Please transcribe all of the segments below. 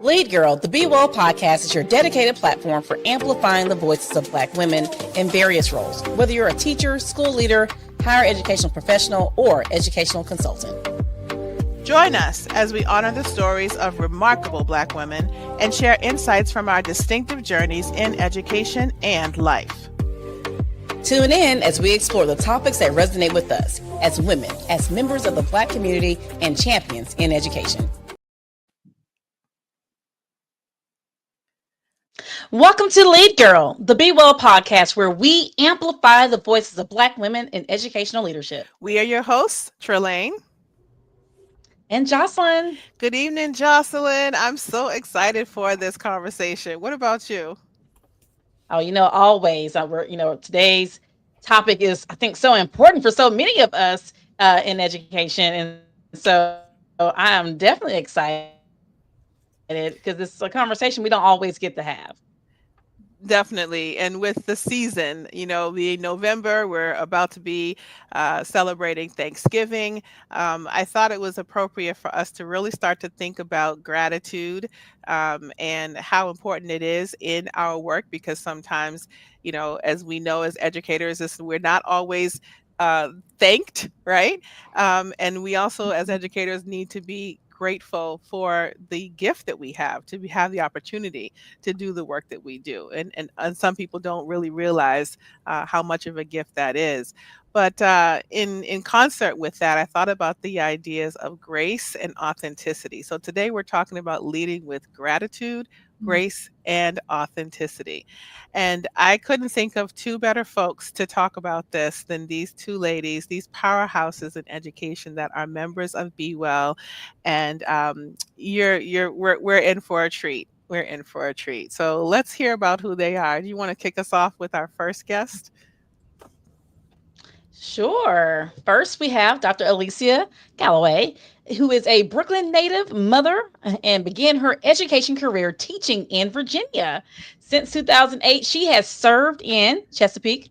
Lead Girl, the Be Well podcast is your dedicated platform for amplifying the voices of Black women in various roles, whether you're a teacher, school leader, higher educational professional, or educational consultant. Join us as we honor the stories of remarkable Black women and share insights from our distinctive journeys in education and life. Tune in as we explore the topics that resonate with us as women, as members of the Black community, and champions in education. Welcome to Lead Girl, the Be Well podcast, where we amplify the voices of Black women in educational leadership. We are your hosts, Trelane and Jocelyn. Good evening, Jocelyn. I'm so excited for this conversation. What about you? Oh, always. Today's topic is, I think, so important for so many of us in education. And so I am definitely excited because it's a conversation we don't always get to have. Definitely. And with the season, the November, we're about to be celebrating Thanksgiving. I thought it was appropriate for us to really start to think about gratitude and how important it is in our work, because sometimes, as we know, as educators, we're not always thanked, right? And we also, as educators, need to be grateful for the gift that we have to have the opportunity to do the work that we do. And some people don't really realize how much of a gift that is. But in concert with that, I thought about the ideas of grace and authenticity. So today we're talking about leading with gratitude, grace, and authenticity. And I couldn't think of two better folks to talk about this than these two ladies, these powerhouses in education that are members of Be Well. And we're in for a treat. We're in for a treat. So let's hear about who they are. Do you want to kick us off with our first guest? Sure. First, we have Dr. Alicia Gallaway, who is a Brooklyn native mother and began her education career teaching in Virginia. Since 2008, she has served in Chesapeake,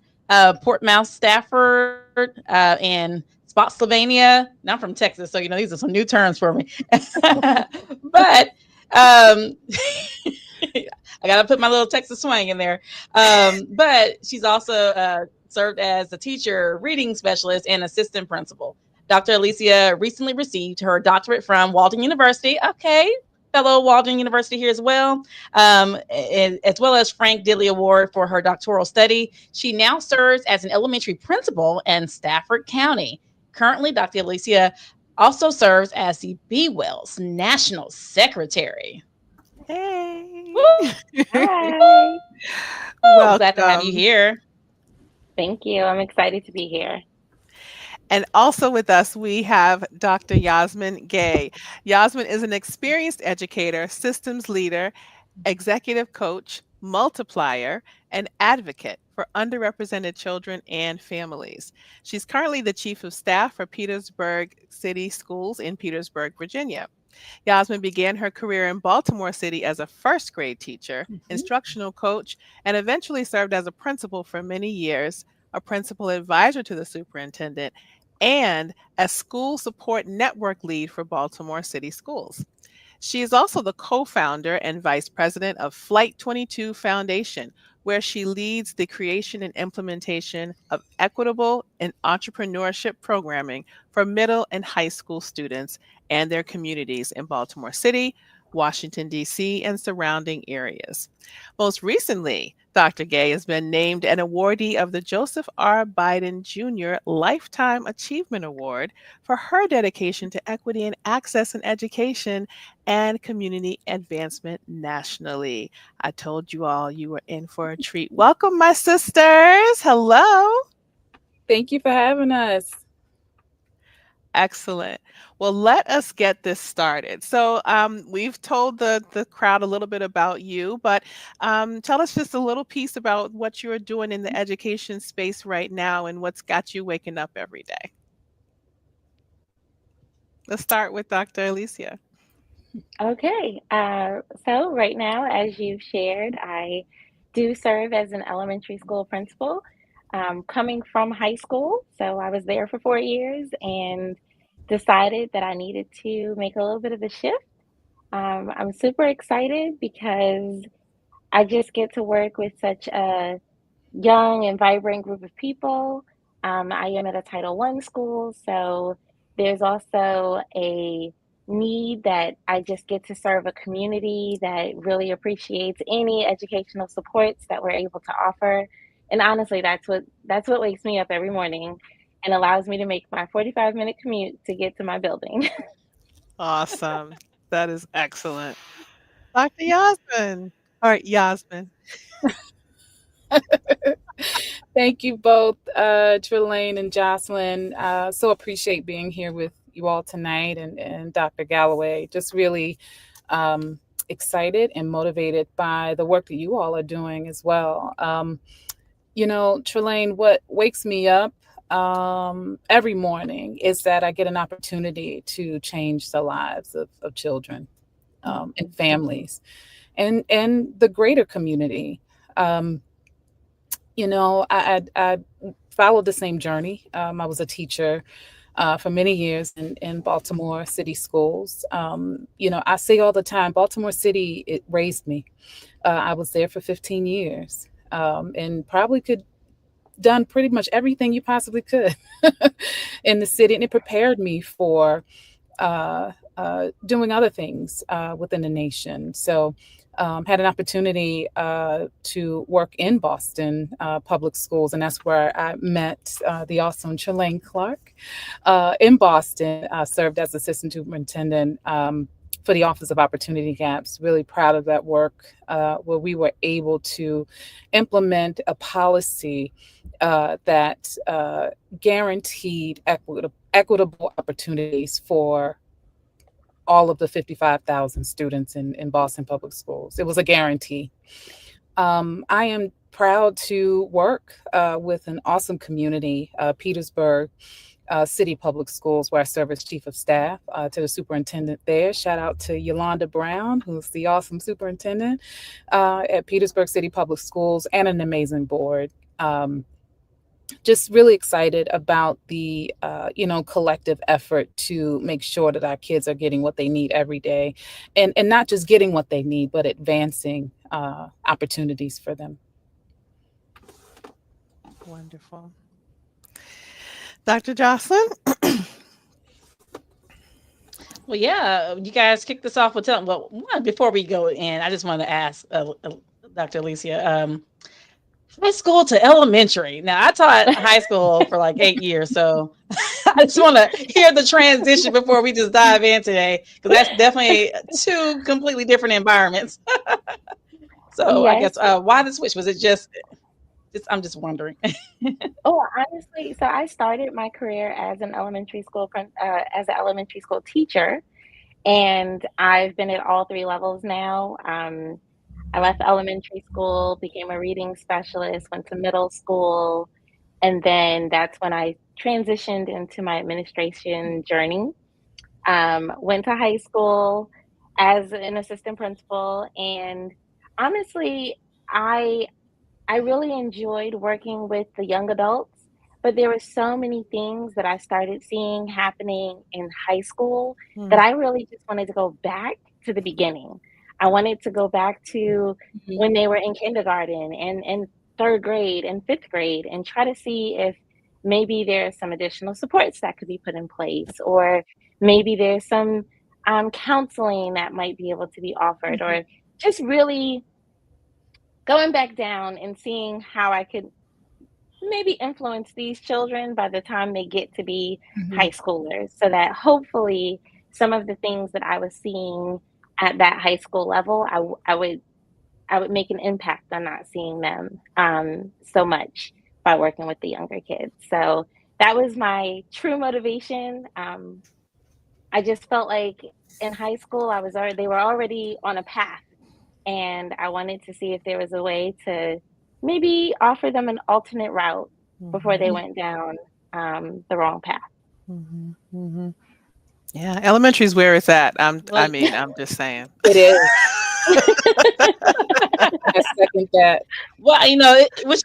Portsmouth, Stafford, and Spotsylvania. Now I'm from Texas, so these are some new terms for me. But I got to put my little Texas swing in there. But she's also served as a teacher, reading specialist, and assistant principal. Dr. Alicia recently received her doctorate from Walden University. Okay, fellow Walden University here as well, as well as Frank Dilley Award for her doctoral study. She now serves as an elementary principal in Stafford County. Currently, Dr. Alicia also serves as the Be Well's National Secretary. Hey. Hi. Well, glad to have you here. Thank you. I'm excited to be here. And also with us, we have Dr. Yozmin Gay. Yozmin is an experienced educator, systems leader, executive coach, multiplier, and advocate for underrepresented children and families. She's currently the chief of staff for Petersburg City Schools in Petersburg, Virginia. Yozmin began her career in Baltimore City as a first grade teacher, instructional coach, and eventually served as a principal for many years, a principal advisor to the superintendent, and as school support network lead for Baltimore City Schools. She is also the co-founder and vice president of Flight 22 Foundation, where she leads the creation and implementation of equitable and entrepreneurship programming for middle and high school students and their communities in Baltimore City, Washington, D.C., and surrounding areas. Most recently, Dr. Gay has been named an awardee of the Joseph R. Biden Jr. Lifetime Achievement Award for her dedication to equity and access in education and community advancement nationally. I told you all you were in for a treat. Welcome, my sisters. Hello. Thank you for having us. Excellent. Well, let us get this started. So we've told the crowd a little bit about you, but tell us just a little piece about what you're doing in the education space right now and what's got you waking up every day. Let's start with Dr. Alicia. Okay. So right now, as you've shared, I do serve as an elementary school principal, coming from high school. So I was there for 4 years, and decided that I needed to make a little bit of a shift. I'm super excited because I just get to work with such a young and vibrant group of people. I am at a Title I school, so there's also a need that I just get to serve a community that really appreciates any educational supports that we're able to offer. And honestly, that's what wakes me up every morning and allows me to make my 45-minute commute to get to my building. Awesome. That is excellent. Dr. Yasmin. All right, Yasmin. Thank you both, Trelane and Jocelyn. So appreciate being here with you all tonight, and Dr. Gallaway. Just really um, excited and motivated by the work that you all are doing as well. Trelane, what wakes me up every morning is that I get an opportunity to change the lives of children and families and the greater community. Um, I followed the same journey. I was a teacher for many years in Baltimore City schools. I say all the time, Baltimore City, it raised me. I was there for 15 years and probably could done pretty much everything you possibly could in the city, and it prepared me for doing other things within the nation. So, had an opportunity to work in Boston public schools, and that's where I met the awesome Trelane Clark in Boston. Served as assistant superintendent. For the Office of Opportunity Gaps, really proud of that work where we were able to implement a policy that guaranteed equitable opportunities for all of the 55,000 students in Boston Public Schools. It was a guarantee. I am proud to work with an awesome community, Petersburg City Public Schools, where I serve as chief of staff to the superintendent there. Shout out to Yolanda Brown, who's the awesome superintendent at Petersburg City Public Schools, and an amazing board. Just really excited about the collective effort to make sure that our kids are getting what they need every day, and not just getting what they need, but advancing opportunities for them. Wonderful. Dr. Jocelyn? Well, yeah, you guys kicked this off with telling. Well, before we go in, I just wanted to ask Dr. Alicia, high school to elementary. Now, I taught high school for like 8 years, so I just want to hear the transition before we just dive in today, because that's definitely two completely different environments. So I Yes. guess why the switch? Was it just I'm just wondering. Oh, honestly, so I started my career as an elementary school teacher, and I've been at all three levels now. I left elementary school, became a reading specialist, went to middle school, and then that's when I transitioned into my administration journey. Went to high school as an assistant principal, and honestly, I I really enjoyed working with the young adults, but there were so many things that I started seeing happening in high school that Hmm. I really just wanted to go back to the beginning. I wanted to go back to Mhm. when they were in kindergarten and third grade and fifth grade and try to see if maybe there's some additional supports that could be put in place, or maybe there's some counseling that might be able to be offered, Mhm. or just really going back down and seeing how I could maybe influence these children by the time they get to be high Mhm. schoolers, so that hopefully some of the things that I was seeing at that high school level, I would make an impact on not seeing them so much by working with the younger kids. So that was my true motivation. I just felt like in high school they were already on a path, and I wanted to see if there was a way to maybe offer them an alternate route before Mhm. they went down the wrong path. Mhm. Mhm. Yeah, elementary is where it's at. Well, I'm just saying. It is. I second that. well, which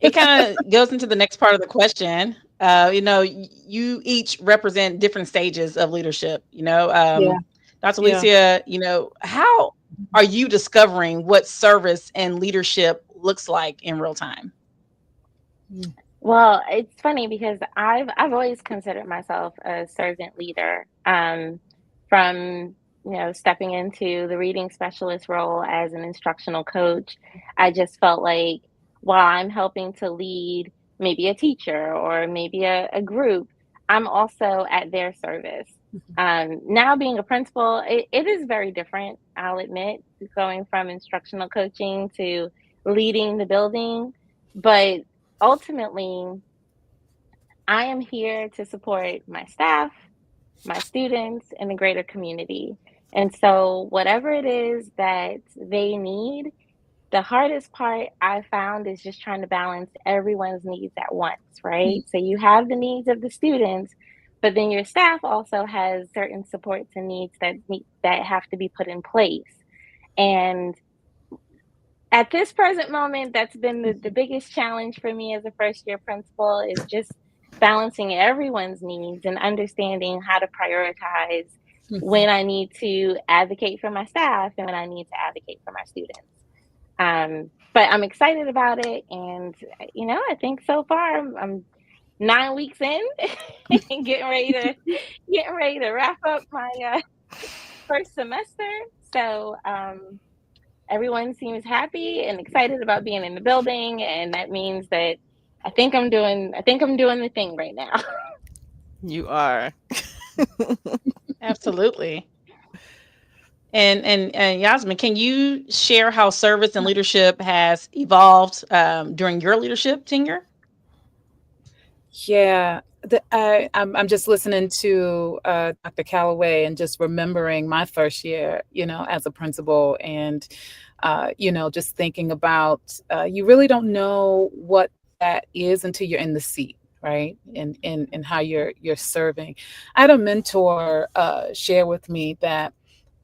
it kind of goes into the next part of the question. You each represent different stages of leadership. Yeah. Dr. Yeah. Alicia, how are you discovering what service and leadership looks like in real time? Mm. Well, it's funny because I've always considered myself a servant leader. From stepping into the reading specialist role as an instructional coach, I just felt like while I'm helping to lead maybe a teacher or maybe a group, I'm also at their service. Mhm. Now being a principal, it is very different. I'll admit, going from instructional coaching to leading the building, but ultimately, I am here to support my staff, my students, and the greater community. And so, whatever it is that they need, the hardest part I found is just trying to balance everyone's needs at once, right? So, you have the needs of the students, but then your staff also has certain supports and needs that have to be put in place. And at this present moment, that's been the biggest challenge for me as a first year principal is just balancing everyone's needs and understanding how to prioritize Mhm. when I need to advocate for my staff and when I need to advocate for my students. But I'm excited about it, and I think so far I'm 9 weeks in and getting ready to wrap up my first semester. So everyone seems happy and excited about being in the building, and that means that I think I'm doing the thing right now. You are. Absolutely. And Yasmin, can you share how service and leadership has evolved during your leadership tenure? Yeah. I'm just listening to Dr. Callaway and just remembering my first year, as a principal, and just thinking about you really don't know what that is until you're in the seat, right? And how you're serving. I had a mentor share with me that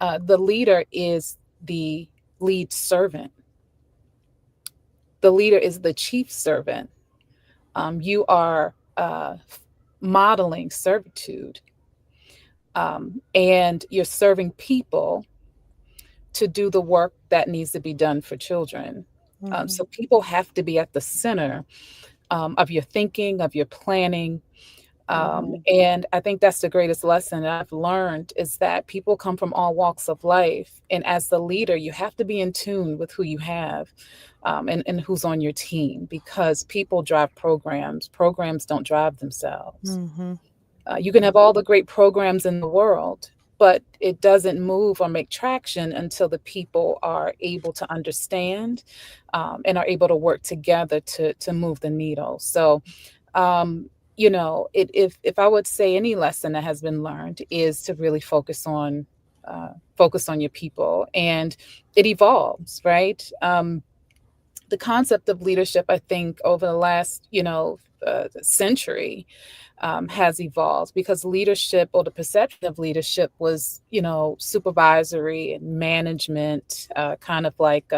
the leader is the lead servant. The leader is the chief servant. You are modeling servitude, and you're serving people to do the work that needs to be done for children. So Mhm. people have to be at the center of your thinking, of your planning. Mhm. And I think that's the greatest lesson that I've learned is that people come from all walks of life. And as the leader, you have to be in tune with who you have, and who's on your team, because people drive programs. Programs don't drive themselves. Mhm. You can have all the great programs in the world, but it doesn't move or make traction until the people are able to understand, and are able to work together to move the needle. So, if I would say any lesson that has been learned is to really focus on your people, and it evolves, right? The concept of leadership, I think, over the last century, has evolved, because leadership, or the perception of leadership, was supervisory and management, kind of like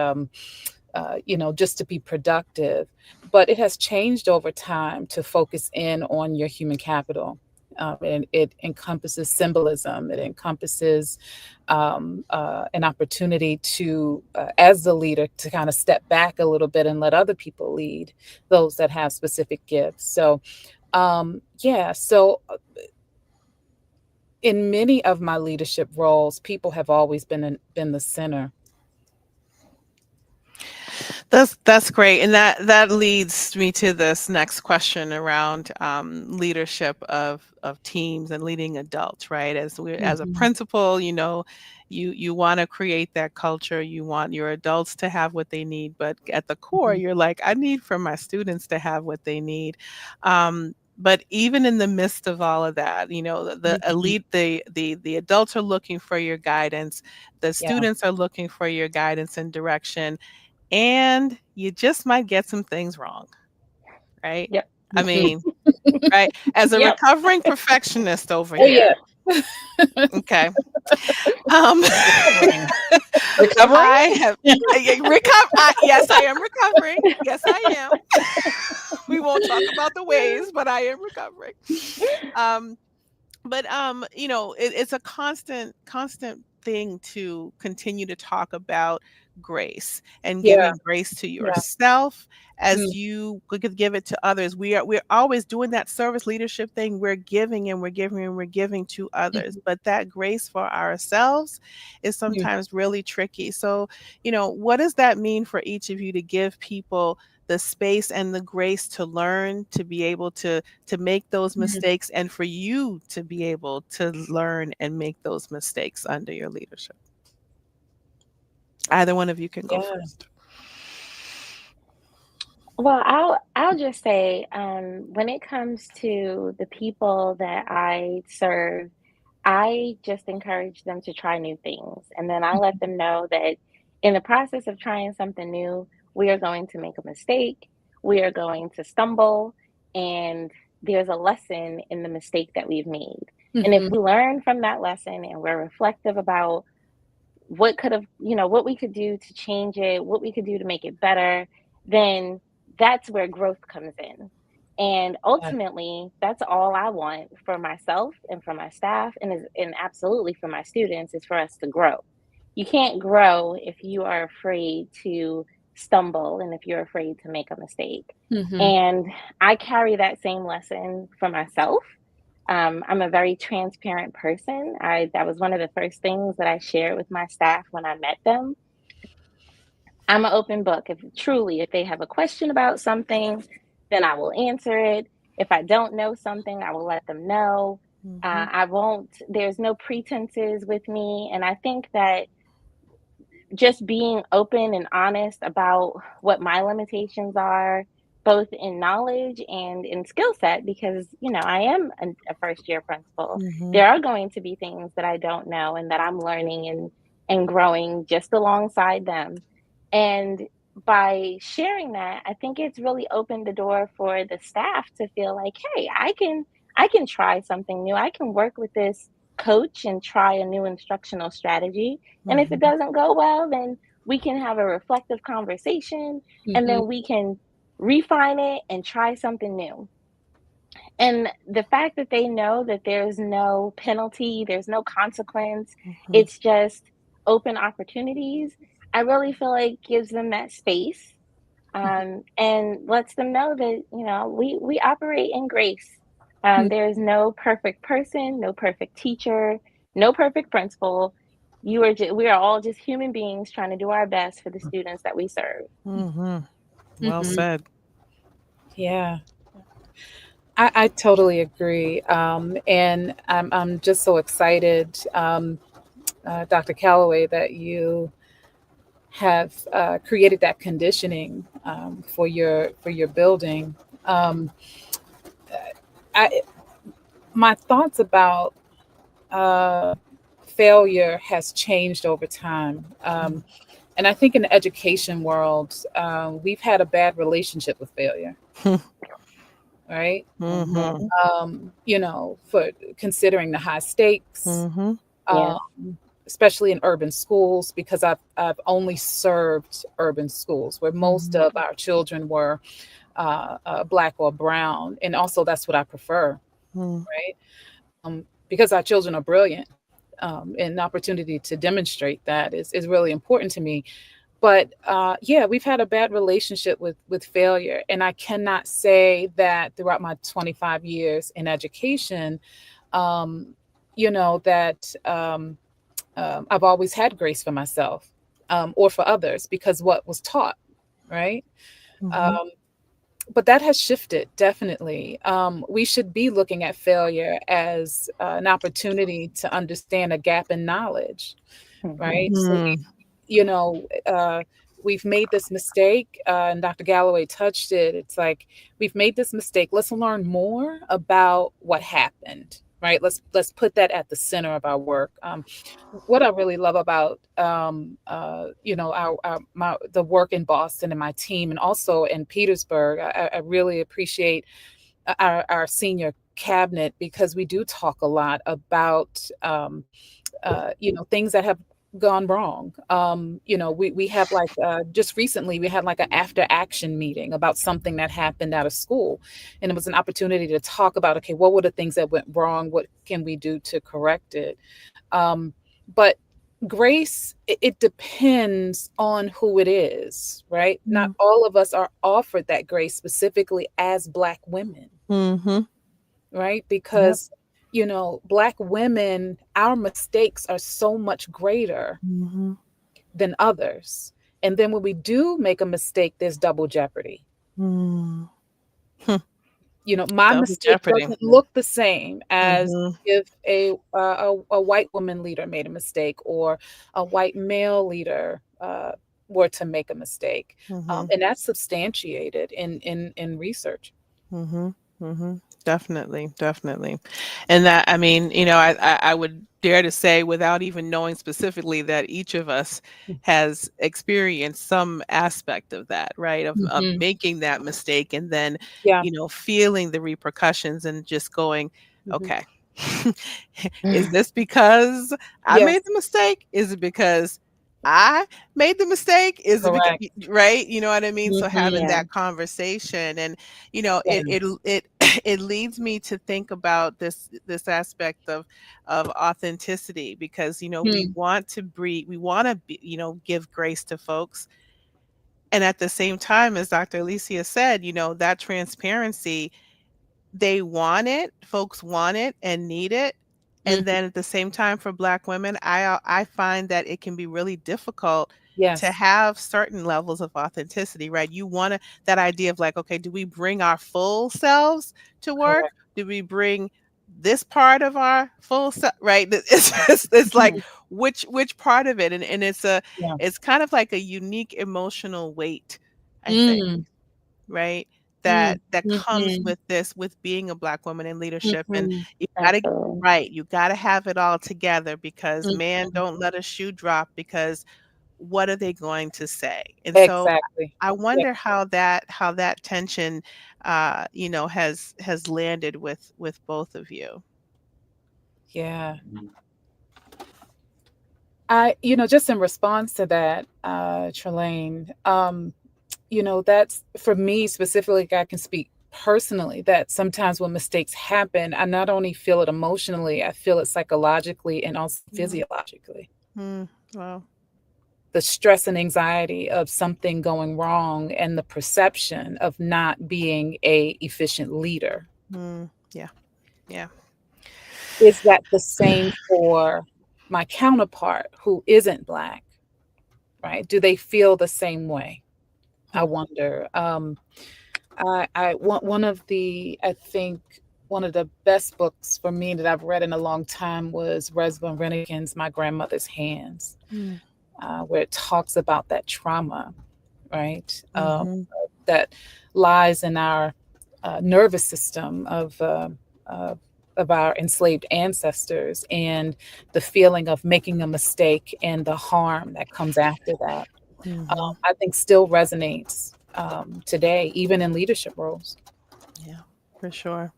just to be productive. But it has changed over time to focus in on your human capital. And it encompasses symbolism. It encompasses an opportunity to, as the leader, to kind of step back a little bit and let other people lead, those that have specific gifts. So, yeah. So, in many of my leadership roles, people have always been the center. That's great, and that leads me to this next question around leadership of teams and leading adults, right? As a Mhm. principal, you want to create that culture. You want your adults to have what they need, but at the core, Mhm. you're like, I need for my students to have what they need. But even in the midst of all of that, the Mhm. elite, the adults are looking for your guidance. The Yeah. students are looking for your guidance and direction, and you just might get some things wrong, right? Yep. I Mhm. mean, right? As a Yep. recovering perfectionist over Oh, yeah. here, okay. Um, Recovering. Recovering? I have yes, I am recovering. Yes, I am. We won't talk about the ways, but I am recovering. Um, but it's a constant thing to continue to talk about grace and Yeah. giving grace to Yeah. yourself as Mm, you could give it to others. We're always doing that service leadership thing. We're giving and we're giving and we're giving to others, mhm, but that grace for ourselves is mm, sometimes really tricky. So what does that mean for each of you to give people the space and the grace to learn, to be able to make those mhm. mistakes, and for you to be able to learn and make those mistakes under your leadership? Either one of you can go Yeah. first. Well, I'll just say, when it comes to the people that I serve, I just encourage them to try new things. And then I let them know that in the process of trying something new, we are going to make a mistake, we are going to stumble, and there's a lesson in the mistake that we've made. And if Mhm. we learn from that lesson and we're reflective about what could have, what we could do to change it, what we could do to make it better, then that's where growth comes in. And Yeah. ultimately, that's all I want for myself and for my staff and absolutely for my students is for us to grow. You can't grow if you are afraid to stumble and if you're afraid to make a mistake. Mhm. And I carry that same lesson for myself. I'm a very transparent person. That was one of the first things that I shared with my staff when I met them. I'm an open book. If they have a question about something, then I will answer it. If I don't know something, I will let them know. Mhm. I won't, there's no pretenses with me. And I think that just being open and honest about what my limitations are, both in knowledge and in skill set, because I am a first year principal. Mhm. There are going to be things that I don't know and that I'm learning and growing just alongside them. And by sharing that, I think it's really opened the door for the staff to feel like, hey, I can try something new. I can work with this coach and try a new instructional strategy, and if it Mhm. doesn't go well, then we can have a reflective conversation and Mhm. then we can refine it and try something new. And the fact that they know that there's no penalty, there's no consequence, Mhm. it's just open opportunities, I really feel like gives them that space, Mhm. and lets them know that, we operate in grace. Mhm. There's no perfect person, no perfect teacher, no perfect principal. We are all just human beings trying to do our best for the students that we serve. Mhm. Well Mhm. said. Yeah. I totally agree. And I'm just so excited, Dr. Calloway, that you have created that conditioning for your building. Um, I, my thoughts about uh, failure has changed over time. And I think in the education world, we've had a bad relationship with failure, right? Mhm. For considering the high stakes, Mhm. Yeah. um, especially in urban schools, because I've only served urban schools where most Mhm. of our children were black or brown, and also that's what I prefer, Mhm. right? Because our children are brilliant, and the opportunity to demonstrate that is really important to me. But yeah, we've had a bad relationship with failure, and I cannot say that throughout my 25 years in education, um, that I've always had grace for myself, or for others, because what was taught, right? Mhm. Um, but that has shifted, definitely. We should be looking at failure as an opportunity to understand a gap in knowledge, Mhm. right? So Mhm. you know, uh, we've made this mistake, and Dr. Galloway touched it. It's like we've made this mistake. Let's learn more about what happened. Right. Let's put that at the center of our work. What I really love about the work in Boston and my team, and also in Petersburg, I really appreciate our senior cabinet, because we do talk a lot about things that have gone wrong. We have like just recently we had like an after action meeting about something that happened out of school, and it was an opportunity to talk about, okay, what were the things that went wrong? What can we do to correct it? But grace, it depends on who it is, right? Not Mm. all of us are offered that grace specifically as Black women, Mm-hmm. right? Yep. Because Black women, our mistakes are so much greater Mm-hmm. than others. And then when we do make a mistake, there's double jeopardy. Mm. Hmm. My Double mistake jeopardy. doesn't look the same as Mm-hmm. if a white woman leader made a mistake, or a white male leader were to make a mistake, Mm-hmm. and that's substantiated in research. Mm-hmm. Mm-hmm. Definitely, definitely. And that, I mean, I would dare to say, without even knowing specifically, that each of us has experienced some aspect of that, right? Of Hmm. making that mistake, and then, Yeah. feeling the repercussions and just going, Hmm. okay, is this because I made Yes. the mistake? Is it because I made the mistake? Is it because, Correct. right? You know what I mean? So having Hmm. Yeah. that conversation, and Yeah. it leads me to think about this aspect of authenticity, because we Hmm. want to breed, we want to be, give grace to folks, and at the same time, as Dr. Alicia said, that transparency, they want it, folks want it and need it. And Hmm. then at the same time, for Black women, I find that it can be really difficult to Yes. have certain levels of authenticity, right? You want to, that idea of like, okay, do we bring our full selves to work? Correct. Do we bring this part of our full self, right? It's like, Mhm. which part of it? And Yeah. it's kind of like a unique emotional weight, I think, Mm. right? Mm. That comes Mhm. with with being a Black woman in leadership. And Mhm. you gotta get it Absolutely. right. You gotta have it all together, because man, Mhm. don't let a shoe drop, because what are they going to say? And so Exactly. I Yeah. wonder how that tension has landed with both of you. Yeah. Just in response to that, Trelane, that's for me specifically, I can speak personally that sometimes when mistakes happen, I not only feel it emotionally, I feel it psychologically and also Mm, physiologically. mm, wow. The stress and anxiety of something going wrong and the perception of not being a efficient leader. Mm, yeah. Yeah. Is that the same for my counterpart who isn't Black, right? Do they feel the same way? I Hmm. wonder. One of the, I think, one of the best books for me that I've read in a long time was Resvin Renigan's My Grandmother's Hands, Mm, where it talks about that trauma, right? mhm, That lies in our nervous system uh, of our enslaved ancestors, and the feeling of making a mistake and the harm that comes after that. mhm. I think still resonates today, even in leadership roles. Yeah, for sure.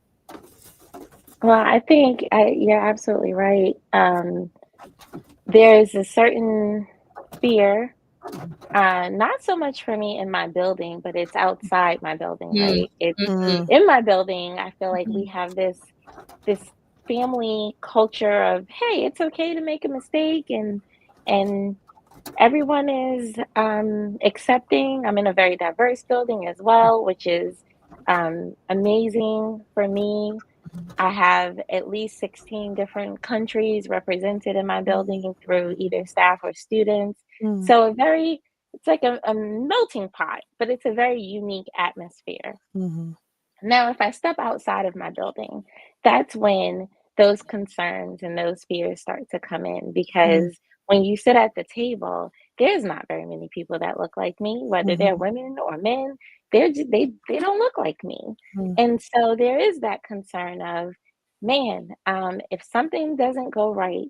Well, I think you're absolutely right. There's a certain fear, not so much for me in my building, but it's outside my building, Mm, right? It's mhm, Mm, in my building. I feel like we mhm. have this family culture of, hey, it's okay to make a mistake, and everyone is accepting. I'm in a very diverse building as well, which is amazing for me. I have at least 16 different countries represented in my mm, building through either staff or students. mm, So it's like a melting pot, but it's a very unique atmosphere. mhm, Now, if I step outside of my building, that's when those concerns and those fears start to come in, mm, because when you sit at the table, there's not very many people that look like me, whether they're mhm, women or men. They don't look like me, mm, and so there is that concern of, man, if something doesn't go right,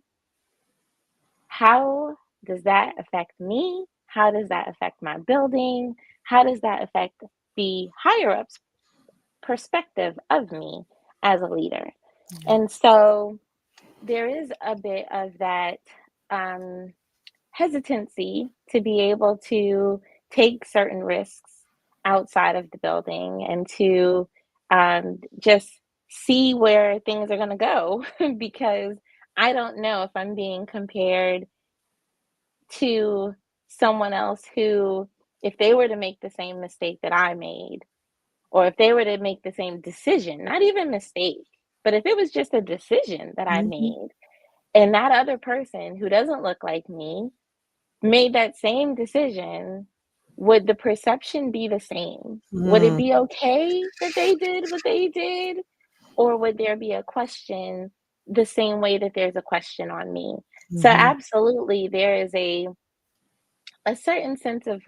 how does that affect me? How does that affect my building? How does that affect the higher ups perspective of me as a leader? yeah. And so there is a bit of that um, hesitancy to be able to take certain risks outside of the building and to just see where things are going to go because I don't know if I'm being compared to someone else who, if they were to make the same mistake that I made, or if they were to make the same decision, not even mistake, but if it was just a decision that I Mhm. made, and that other person who doesn't look like me made that same decision, would the perception be the same? Would it Mm. be okay that they did what they did? Or would there be a question the same way that there's a question on me? So Mhm. absolutely there is a certain sense of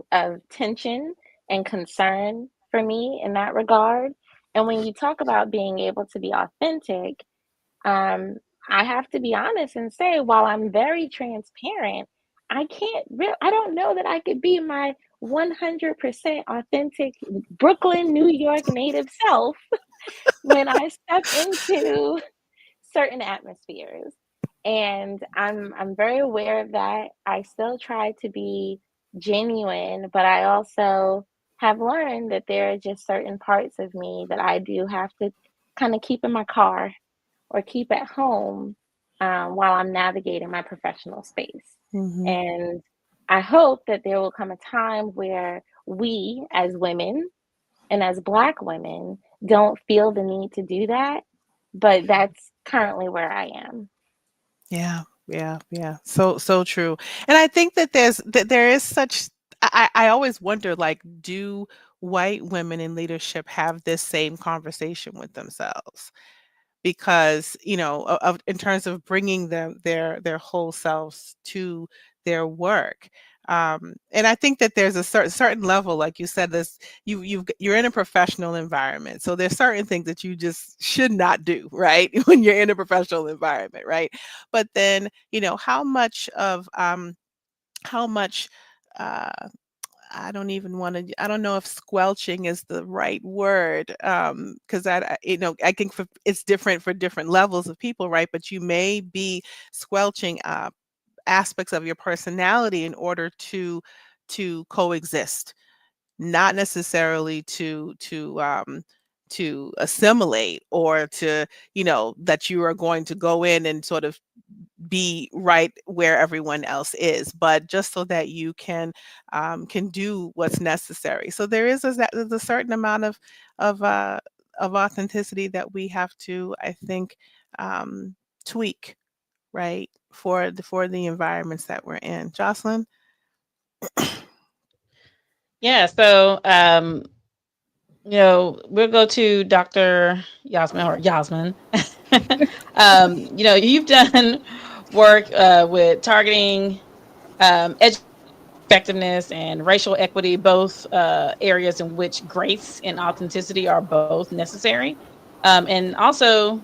tension and concern for me in that regard. And when you talk about being able to be authentic, um, I have to be honest and say, while I'm very transparent, I don't know that I could be my 100% authentic Brooklyn, New York native self when I step into certain atmospheres. And I'm very aware of that. I still try to be genuine, but I also have learned that there are just certain parts of me that I do have to kind of keep in my car or keep at home while I'm navigating my professional space. Mhm. And I hope that there will come a time where we, as women and as Black women, don't feel the need to do that. But that's currently where I am. Yeah, yeah, yeah. So true. And I think that there is such I always wonder, like, do white women in leadership have this same conversation with themselves? Because, of in terms of bringing their whole selves to their work. And I think that there's a certain level, like you said, this you're in a professional environment, so there's certain things that you just should not do, right? When you're in a professional environment, right? But then, how much uh, I don't know if squelching is the right word, 'cause I think it's different for different levels of people, right? But you may be squelching, aspects of your personality in order to coexist, not necessarily to assimilate or that you are going to go in and sort of be right where everyone else is, but just so that you can do what's necessary. So there's a certain amount of uh, of authenticity that we have to, I think, um, tweak, right, for the environments that we're in. Jocelyn. Yeah. So, we'll go to Dr. Yasmin or Yasmin. You've done work with targeting education effectiveness and racial equity, both areas in which grace and authenticity are both necessary, and also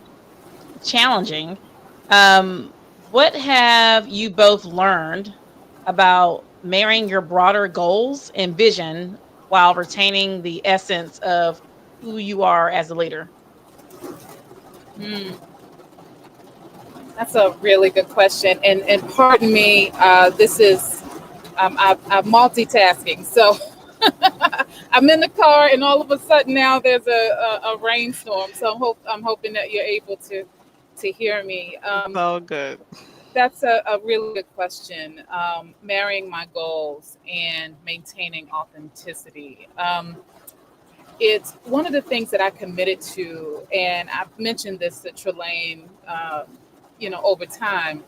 challenging. Um, what have you both learned about marrying your broader goals and vision while retaining the essence of who you are as a leader? Mm, that's a really good question. And pardon me, this is I'm multitasking. So I'm in the car, and all of a sudden now there's a rainstorm. So I'm hoping that you're able to hear me. It's all good. That's a really good question. Marrying my goals and maintaining authenticity. It's one of the things that I committed to, and I've mentioned this to Trelane, over time,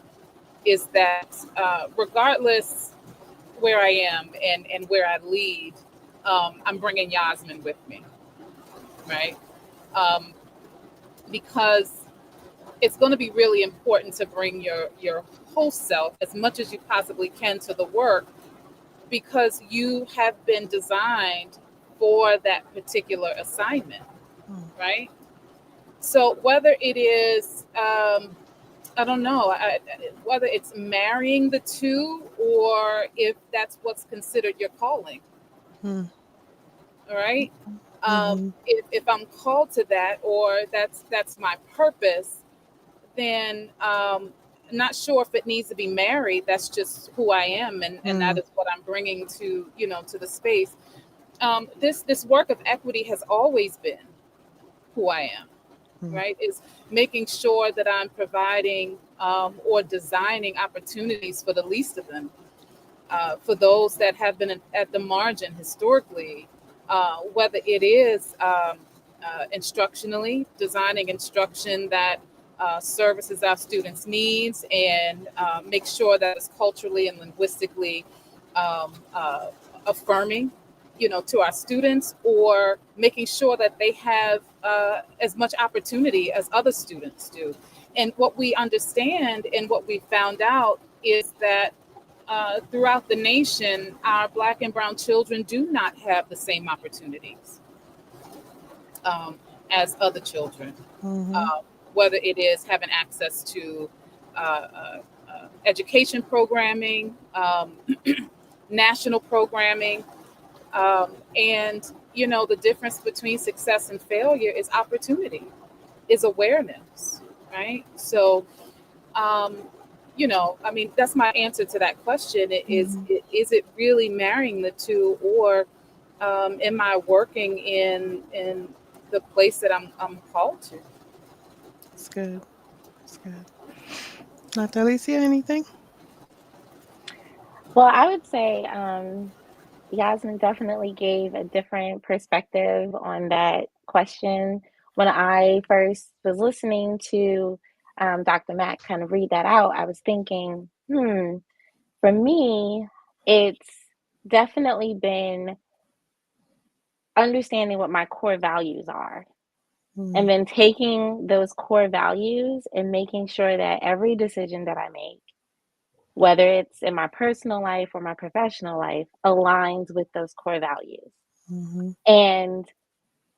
is that regardless where I am and where I lead, I'm bringing Yasmin with me, right? Um, because it's going to be really important to bring your whole self as much as you possibly can to the work because you have been designed for that particular assignment, Mm. right? So whether it is, I don't know, whether it's marrying the two or if that's what's considered your calling, Mm. all right? Mhm. If I'm called to that or that's my purpose, then not sure if it needs to be married. That's just who I am, and that is what I'm bringing to to the space. This work of equity has always been who I am, right? Is making sure that I'm providing or designing opportunities for the least of them, for those that have been at the margin historically, whether it is instructionally, designing instruction that services our students' needs and make sure that it's culturally and linguistically affirming, to our students, or making sure that they have as much opportunity as other students do. And what we understand and what we found out is that throughout the nation, our Black and Brown children do not have the same opportunities as other children, whether it is having access to education programming, national programming, and the difference between success and failure is opportunity, is awareness, right? So, I mean, that's my answer to that question. Is it really marrying the two, or am I working in the place that I'm called to? It's good. It's good. Dr. Alicia, anything? Well, I would say Yasmin definitely gave a different perspective on that question. When I first was listening to Dr. Mack kind of read that out, I was thinking, for me, it's definitely been understanding what my core values are. And then taking those core values and making sure that every decision that I make, whether it's in my personal life or my professional life, aligns with those core values. And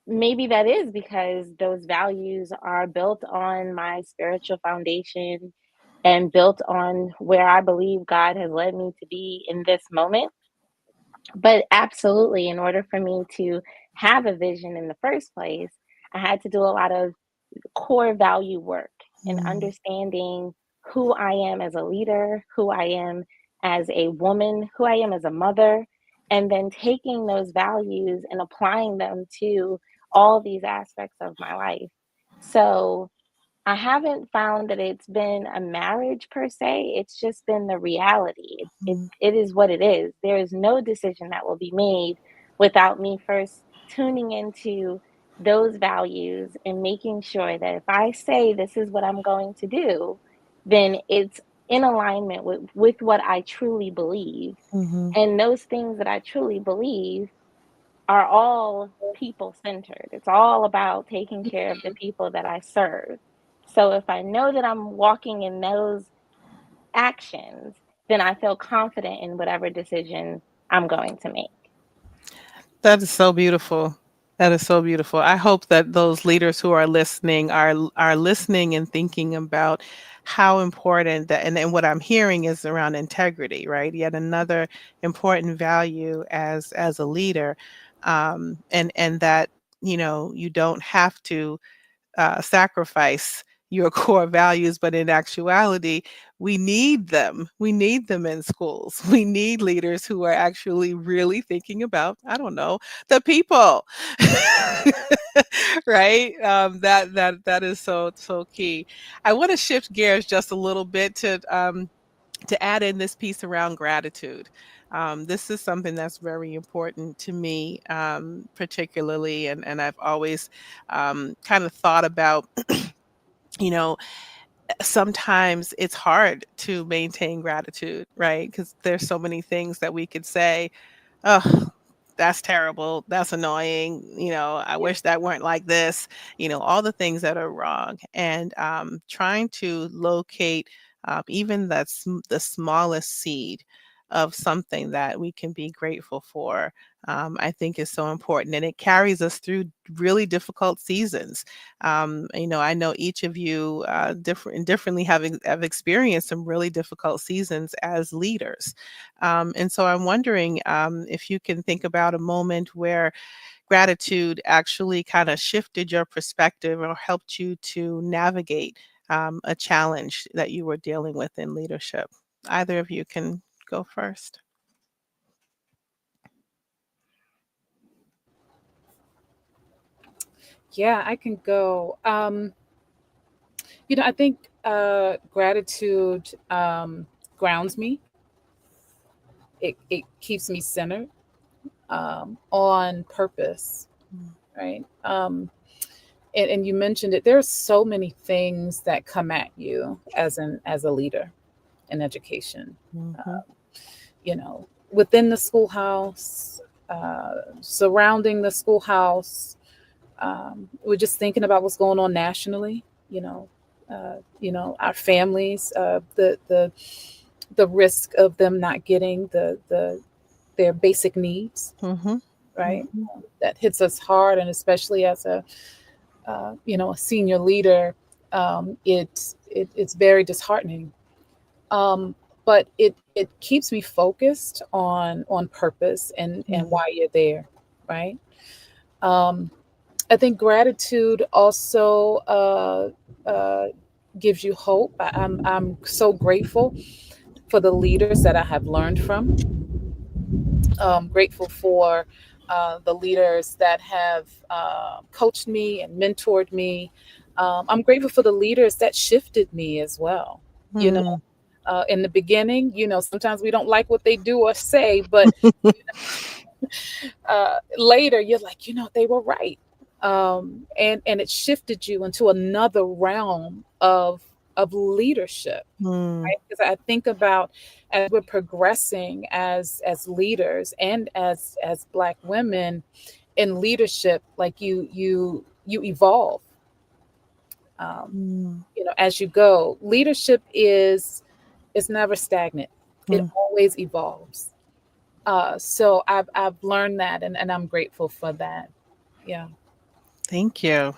maybe that is because those values are built on my spiritual foundation and built on where I believe God has led me to be in this moment. But absolutely, in order for me to have a vision in the first place, I had to do a lot of core value work and understanding who I am as a leader, who I am as a woman, who I am as a mother, and then taking those values and applying them to all these aspects of my life. So I haven't found that it's been a marriage per se. It's just been the reality. It is what it is. There is no decision that will be made without me first tuning into those values and making sure that if I say this is what I'm going to do, then it's in alignment with what I truly believe. And those things that I truly believe are all people centered. It's all about taking care of the people that I serve. So if I know that I'm walking in those actions, then I feel confident in whatever decision I'm going to make. That is so beautiful. That is so beautiful. I hope that those leaders who are listening are listening and thinking about how important that, and what I'm hearing is around integrity, right? Yet another important value as a leader, and that you don't have to sacrifice your core values, but in actuality, we need them. We need them in schools. We need leaders who are actually really thinking about, I don't know, the people, right? That is so key. I want to shift gears just a little bit to add in this piece around gratitude. This is something that's very important to me, particularly, and I've always kind of thought about, you know, sometimes it's hard to maintain gratitude, right? Because there's so many things that we could say, oh, that's terrible. That's annoying. I wish that weren't like this. All the things that are wrong. And trying to locate even the smallest seed of something that we can be grateful for, I think is so important. And it carries us through really difficult seasons. I know each of you differently have experienced some really difficult seasons as leaders. And so I'm wondering if you can think about a moment where gratitude actually kind of shifted your perspective or helped you to navigate a challenge that you were dealing with in leadership. Either of you can go first. Yeah, I can go. I think gratitude grounds me. It keeps me centered on purpose, right? And you mentioned it. There are so many things that come at you as a leader in education. Mm-hmm. Uh, Within the schoolhouse, surrounding the schoolhouse. We're just thinking about what's going on nationally. Our families, the risk of them not getting their basic needs, Mm-hmm. right? Mm-hmm. That hits us hard, and especially as a senior leader, it's very disheartening. But it keeps me focused on purpose and why you're there, right? Um, I think gratitude also gives you hope. I'm so grateful for the leaders that I have learned from. Grateful for the leaders that have coached me and mentored me. I'm grateful for the leaders that shifted me as well. You know, Mm. in the beginning, sometimes we don't like what they do or say, but later you're like, they were right. And it shifted you into another realm of leadership, Mm. right? Because I think about, as we're progressing as leaders and as Black women in leadership, like you evolve, um, Mm. as you go. Leadership is never stagnant. It Mm. always evolves. So I've learned that, and I'm grateful for that. Yeah. Thank you.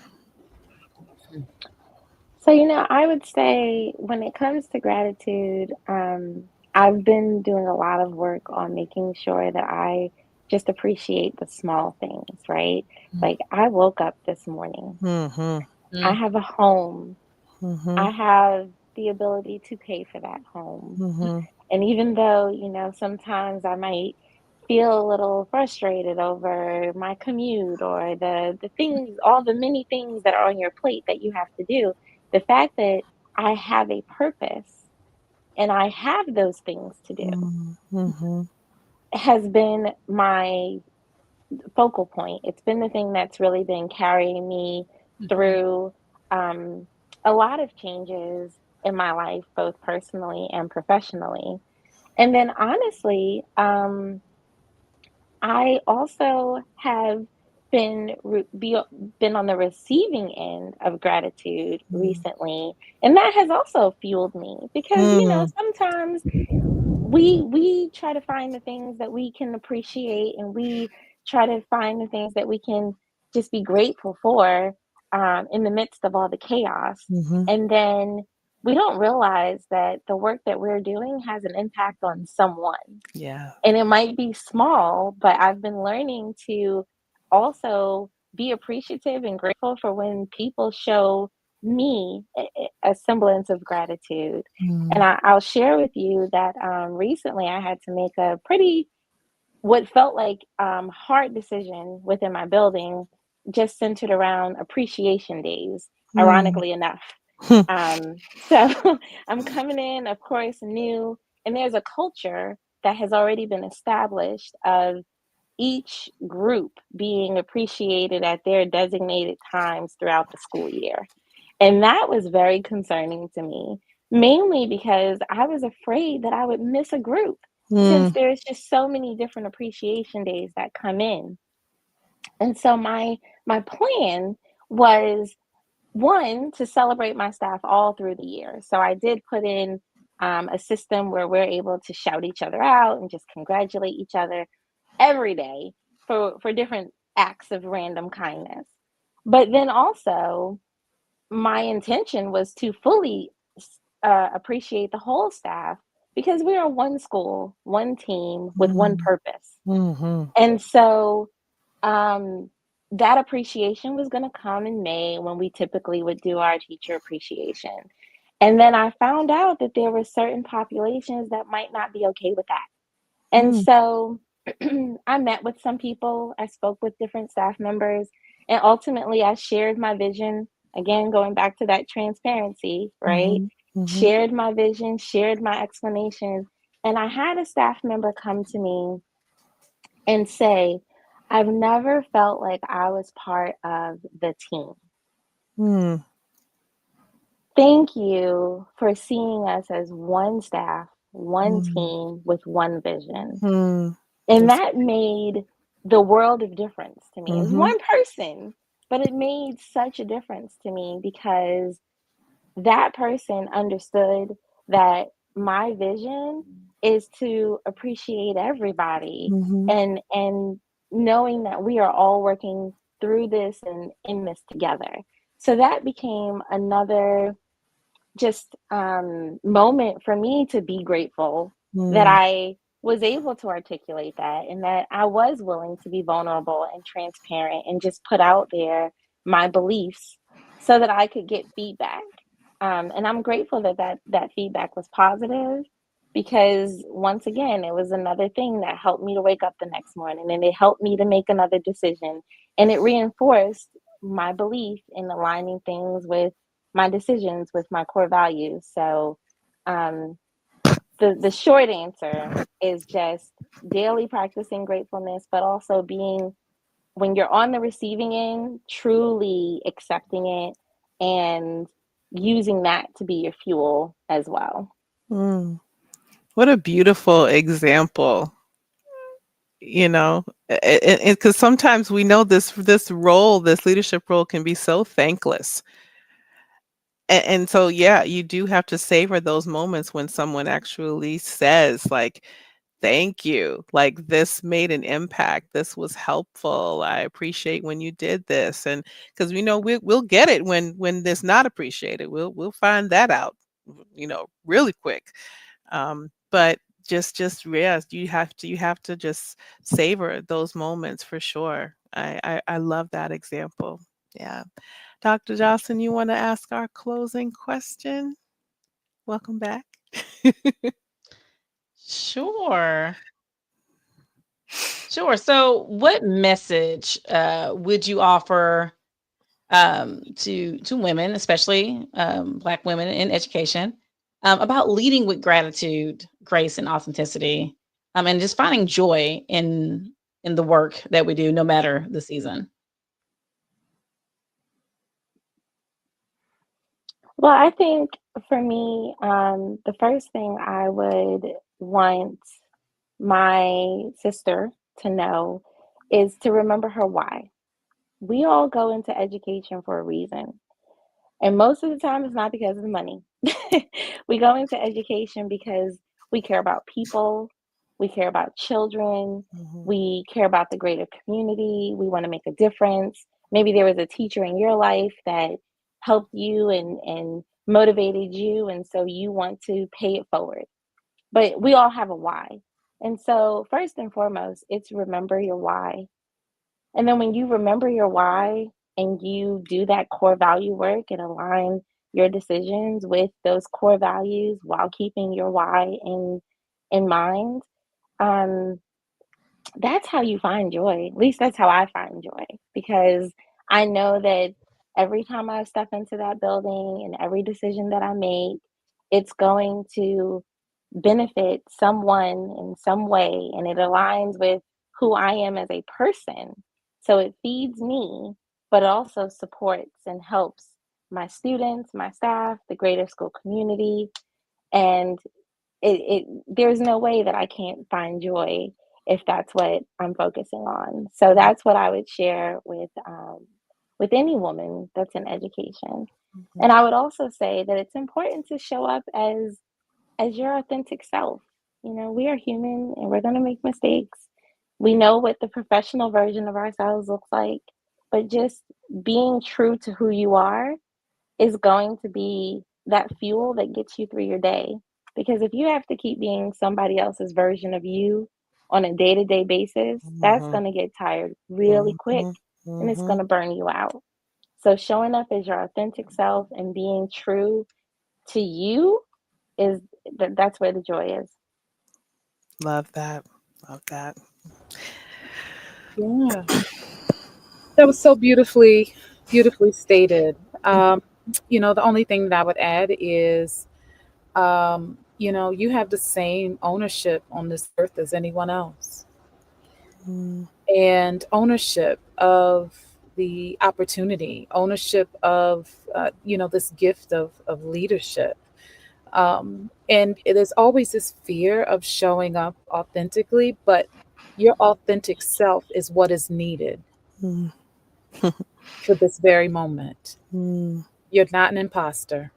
So, I would say when it comes to gratitude, I've been doing a lot of work on making sure that I just appreciate the small things, right? Like, I woke up this morning, Mm-hmm. I Mm. have a home, Mm-hmm. I have the ability to pay for that home. Mm-hmm. And even though, sometimes I might feel a little frustrated over my commute or the things, all the many things that are on your plate that you have to do, the fact that I have a purpose and I have those things to do Mm-hmm. has been my focal point. It's been the thing that's really been carrying me Mhm. through um, a lot of changes in my life, both personally and professionally. And then honestly, I also have been on the receiving end of gratitude recently, and that has also fueled me because Mm-hmm. sometimes we try to find the things that we can appreciate, and we try to find the things that we can just be grateful for in the midst of all the chaos, Mm-hmm. and then we don't realize that the work that we're doing has an impact on someone, Yeah. and it might be small, but I've been learning to also be appreciative and grateful for when people show me a semblance of gratitude. And Mm. I'll share with you that recently I had to make a pretty, what felt like hard decision within my building, just centered around appreciation days, Mm. ironically enough. So I'm coming in, of course, new, and there's a culture that has already been established of each group being appreciated at their designated times throughout the school year. And that was very concerning to me, mainly because I was afraid that I would miss a group since Mm. there's just so many different appreciation days that come in. And so my plan was, one, to celebrate my staff all through the year. So I did put in a system where we're able to shout each other out and just congratulate each other every day for different acts of random kindness. But then also, my intention was to fully appreciate the whole staff because we are one school, one team with one Mm. purpose. Mm-hmm. And so um, that appreciation was going to come in May when we typically would do our teacher appreciation. And then I found out that there were certain populations that might not be okay with that. And Mm, so I met with some people, I spoke with different staff members, and ultimately I shared my vision. Again, going back to that transparency, right? mhm, mhm, Shared my vision, shared my explanation. And I had a staff member come to me and say, I've never felt like I was part of the team. mm, Thank you for seeing us as one staff, one mm, team with one vision. mm. And That's that made the world of difference to me. It was mhm, one person, but it made such a difference to me because that person understood that my vision is to appreciate everybody, mhm, and knowing that we are all working through this and in this together. So that became another just moment for me to be grateful that mm, I was able to articulate that and that I was willing to be vulnerable and transparent and just put out there my beliefs so that I could get feedback. And I'm grateful that, that feedback was positive because once again, it was another thing that helped me to wake up the next morning and it helped me to make another decision. And it reinforced my belief in aligning things with my decisions with my core values. So um, the short answer is just daily practicing gratefulness, but also being, when you're on the receiving end, truly accepting it and using that to be your fuel as well. mm. What a beautiful example, you know, because sometimes we know this role, this leadership role, can be so thankless. And so, yeah, you do have to savor those moments when someone actually says, like, thank you. Like, this made an impact. This was helpful. I appreciate when you did this. And because we know we'll get it when it's not appreciated. We'll find that out, really quick. But just yes, you have to just savor those moments for sure. I love that example. Yeah. Dr. Johnson, you want to ask our closing question? Welcome back. Sure. Sure. So, what message would you offer to women, especially Black women in education, about leading with gratitude, grace, and authenticity, and just finding joy in the work that we do, no matter the season? Well, I think for me, the first thing I would want my sister to know is to remember her why. We all go into education for a reason. And most of the time, it's not because of the money. We go into education because we care about people, we care about children, Mhm, we care about the greater community, we want to make a difference. Maybe there was a teacher in your life that helped you and motivated you, and so you want to pay it forward. But we all have a why. And so, first and foremost, it's remember your why. And then when you remember your why and you do that core value work and align your decisions with those core values while keeping your why in mind, um, that's how you find joy. At least that's how I find joy because I know that every time I step into that building and every decision that I make, it's going to benefit someone in some way and it aligns with who I am as a person. So it feeds me, but it also supports and helps my students, my staff, the greater school community. And it there's no way that I can't find joy if that's what I'm focusing on. So mhm, that's what I would share with any woman that's in education. mhm, And I would also say that it's important to show up as your authentic self. You know, we are human and we're going to make mistakes. We know what the professional version of ourselves looks like, but just being true to who you are is going to be that fuel that gets you through your day. Because if you have to keep being somebody else's version of you on a day to day basis, that's mhm, going to get tired really quick mhm, and it's going mhm, to burn you out. So, showing up as your authentic self and being true to you is that's where the joy is. Love that. Love that. Yeah, that was so beautifully stated. The only thing that I would add is, you have the same ownership on this earth as anyone else, Mm, and ownership of the opportunity, ownership of, this gift of leadership. And it is always this fear of showing up authentically, but your authentic self is what is needed mm, for this very moment. mm, You're not an imposter.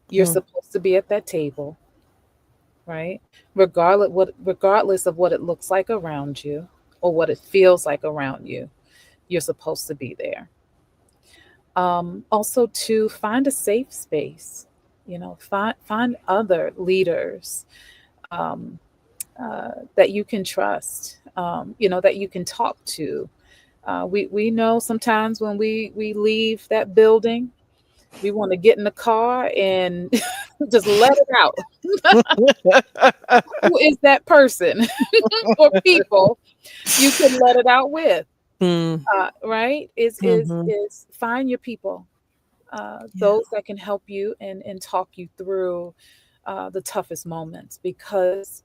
You're mm, supposed to be at that table, right? Regardless of what it looks like around you or what it feels like around you, you're supposed to be there. Also, to find a safe space, find other leaders, um, that you can trust, that you can talk to. We know sometimes when we leave that building, we want to get in the car and just let it out. Who is that person or people you can let it out with? mm, Right? mhm. Is find your people, Yeah. those that can help you and talk you through the toughest moments, because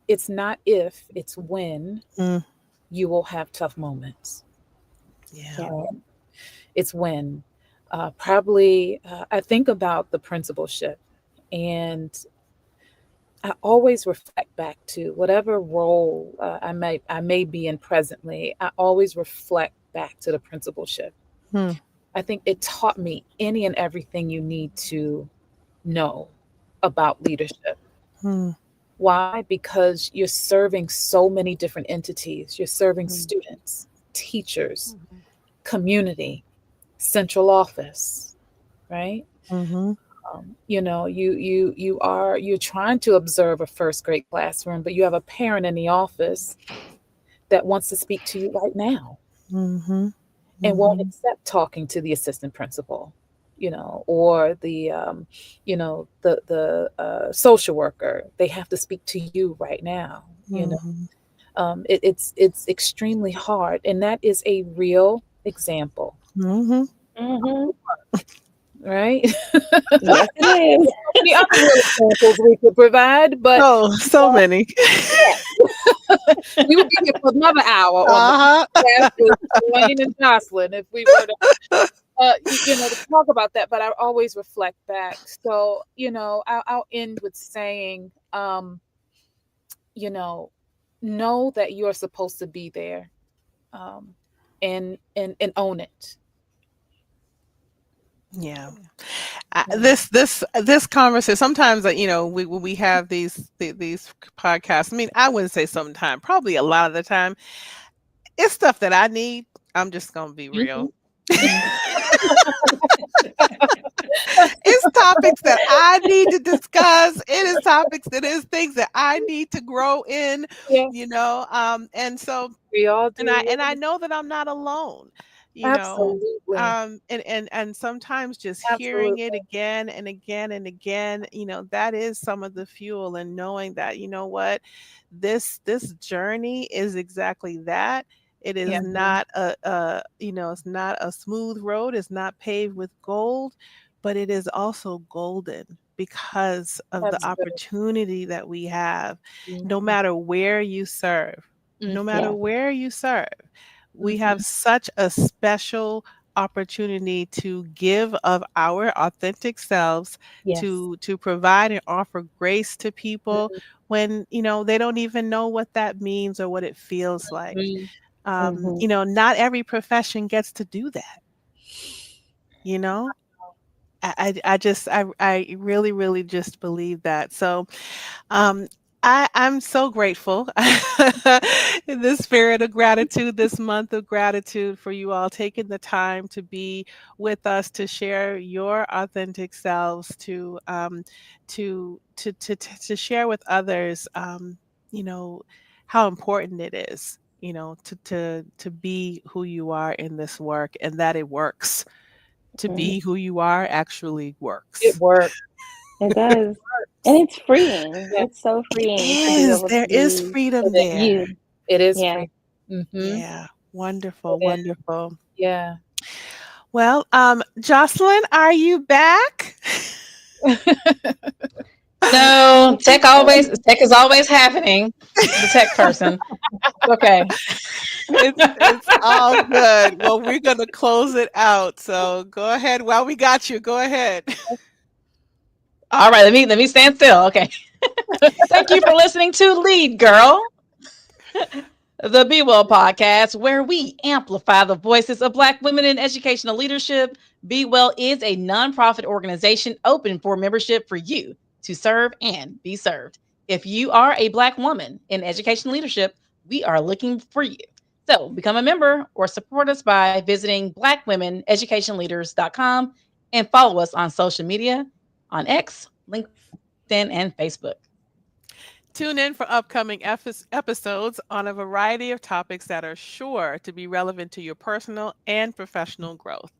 it's not if, it's when Mm, you will have tough moments. yeah. Yeah. Right? It's when, probably, I think about the principalship, and I always reflect back to whatever role I may be in presently. I always reflect back to the principalship. Mm, I think it taught me any and everything you need to know about leadership. mm, Why? Because you're serving so many different entities. You're serving Mm. students, teachers, Mhm. community, central office, right? mhm, You're trying to observe a first grade classroom, but you have a parent in the office that wants to speak to you right now mhm, and won't mhm, accept talking to the assistant principal, or the social worker. They have to speak to you right now. mhm, It's extremely hard, and that is a real example, mhm. Mhm. right? Yes, it is. Many other real examples we could provide, but Oh, so many. we would be here for another hour on the Uh-huh. podcast with Wayne and Jocelyn if we were to, to talk about that. But I always reflect back. So, I'll end with saying, you know that you're supposed to be there, um, and own it. Yeah. Yeah. This conversation sometimes, we when we have these podcasts. I mean, I wouldn't say sometimes, probably a lot of the time, it's stuff that I need. I'm just gonna be real. Mhm. It's topics that I need to discuss. It is topics. It is things that I need to grow in. Yes, And so, we all and do. I Yes. know that I'm not alone. You know, Absolutely. and sometimes just hearing it Absolutely. again and again and again, that is some of the fuel, and knowing that, what, this journey is exactly that. It is Yeah. not it's not a smooth road. It's not paved with gold, but it is also golden because of the That's good. opportunity that we have, no Mhm. matter where you serve. No matter Yeah. Mhm. where you serve, we have Mhm. such a special opportunity to give of our authentic selves, Yes. to provide and offer grace to people Mhm. when they don't even know what that means or what it feels like. Mhm. Mhm. Not every profession gets to do that. you know I really, really just believe that. So, um, I'm so grateful in the spirit of gratitude, this month of gratitude, for you all taking the time to be with us, to share your authentic selves, to share with others, you know, how important it is, to be who you are in this work, and that it works. to Mhm. be who you are actually works. It works. It does. And it's freeing. Yeah. It's so It freeing to be is. able to There is be freedom It is. there. you. It is Yeah. free. Mm-hmm. Yeah. Wonderful. It is. Wonderful. Yeah. Well, Jocelyn, are you back? No, tech is always happening. The tech person. Okay. It's all good. Well, we're gonna close it out. So go ahead. While we got you, go ahead. All right, let me stand still. Okay. Thank you for listening to Lead Girl, the Be Well podcast, where we amplify the voices of Black women in educational leadership. Be Well is a nonprofit organization open for membership for you to serve and be served. If you are a Black woman in education leadership, we are looking for you. So become a member or support us by visiting blackwomeneducationleaders.com and follow us on social media on X, LinkedIn, and Facebook. Tune in for upcoming episodes on a variety of topics that are sure to be relevant to your personal and professional growth.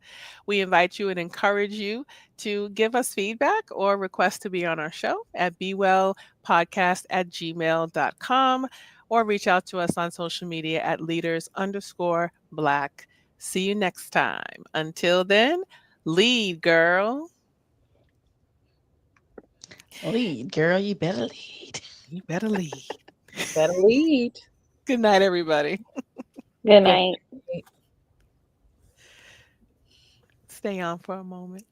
We invite you and encourage you to give us feedback or request to be on our show at bewellpodcast@gmail.com or reach out to us on social media at leaders_black. See you next time. Until then, lead, girl. Lead, girl, you better lead. You better lead. Better lead. Good night, everybody. Good Good night. night. Stay on for a moment.